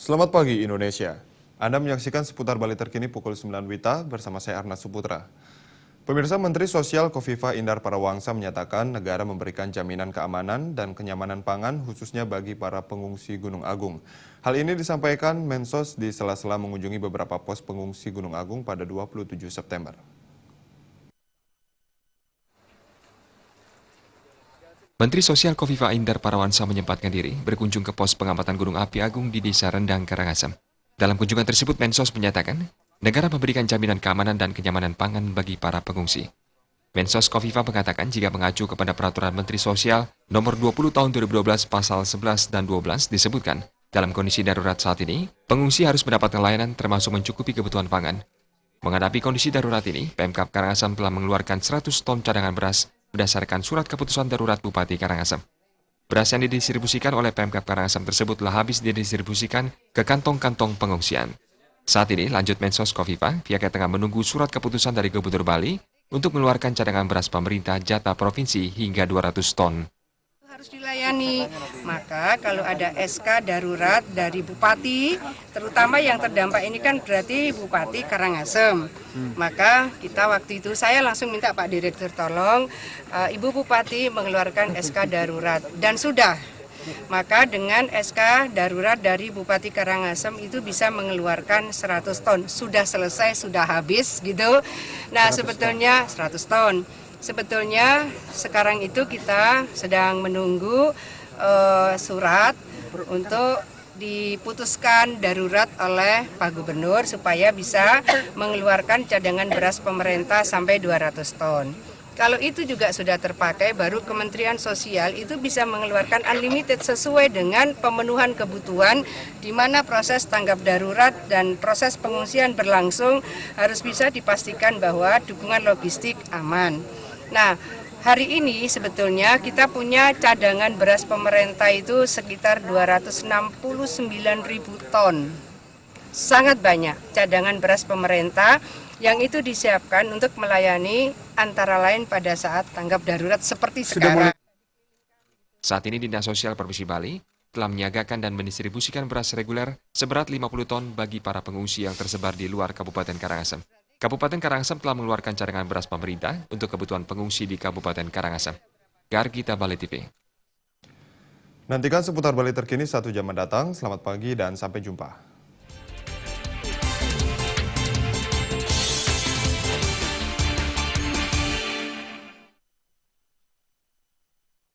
Selamat pagi Indonesia. Anda menyaksikan seputar Bali terkini pukul 9 WITA bersama saya Arna Suputra. Pemirsa, Menteri Sosial Kofifa Indar Parawangsa menyatakan negara memberikan jaminan keamanan dan kenyamanan pangan khususnya bagi para pengungsi Gunung Agung. Hal ini disampaikan Mensos di sela-sela mengunjungi beberapa pos pengungsi Gunung Agung pada 27 September. Menteri Sosial Kofifa Indar Parawangsa menyempatkan diri berkunjung ke pos pengamatan Gunung Api Agung di Desa Rendang, Karangasem. Dalam kunjungan tersebut, Mensos menyatakan negara memberikan jaminan keamanan dan kenyamanan pangan bagi para pengungsi. Mensos Kofifa mengatakan jika mengacu kepada Peraturan Menteri Sosial Nomor 20 Tahun 2012 Pasal 11 dan 12 disebutkan, dalam kondisi darurat saat ini, pengungsi harus mendapatkan layanan termasuk mencukupi kebutuhan pangan. Menghadapi kondisi darurat ini, Pemkab Karangasem telah mengeluarkan 100 ton cadangan beras berdasarkan surat keputusan darurat Bupati Karangasem. Beras yang didistribusikan oleh Pemkab Karangasem tersebut telah habis didistribusikan ke kantong-kantong pengungsian. Saat ini, lanjut Mensos Kofifa, pihaknya tengah menunggu surat keputusan dari Gubernur Bali untuk mengeluarkan cadangan beras pemerintah jatah provinsi hingga 200 ton. Harus dilayani, maka kalau ada SK darurat dari Bupati, terutama yang terdampak ini kan berarti Bupati Karangasem, maka kita waktu itu saya langsung minta Pak Direktur tolong Ibu Bupati mengeluarkan SK darurat dan sudah. Maka dengan SK darurat dari Bupati Karangasem itu bisa mengeluarkan 100 ton, sudah selesai, sudah habis gitu. Nah sebetulnya 100 ton. Sebetulnya sekarang itu kita sedang menunggu surat untuk diputuskan darurat oleh Pak Gubernur supaya bisa mengeluarkan cadangan beras pemerintah sampai 200 ton. Kalau itu juga sudah terpakai, baru Kementerian Sosial itu bisa mengeluarkan unlimited sesuai dengan pemenuhan kebutuhan, di mana proses tanggap darurat dan proses pengungsian berlangsung harus bisa dipastikan bahwa dukungan logistik aman. Nah, hari ini sebetulnya kita punya cadangan beras pemerintah itu sekitar 269.000 ton. Sangat banyak cadangan beras pemerintah yang itu disiapkan untuk melayani antara lain pada saat tanggap darurat seperti sekarang. Saat ini Dinas Sosial Provinsi Bali telah menyiagakan dan mendistribusikan beras reguler seberat 50 ton bagi para pengungsi yang tersebar di luar Kabupaten Karangasem. Kabupaten Karangasem telah mengeluarkan cadangan beras pemerintah untuk kebutuhan pengungsi di Kabupaten Karangasem. Gargita Bali TV. Nantikan seputar Bali terkini 1 jam mendatang. Selamat pagi dan sampai jumpa.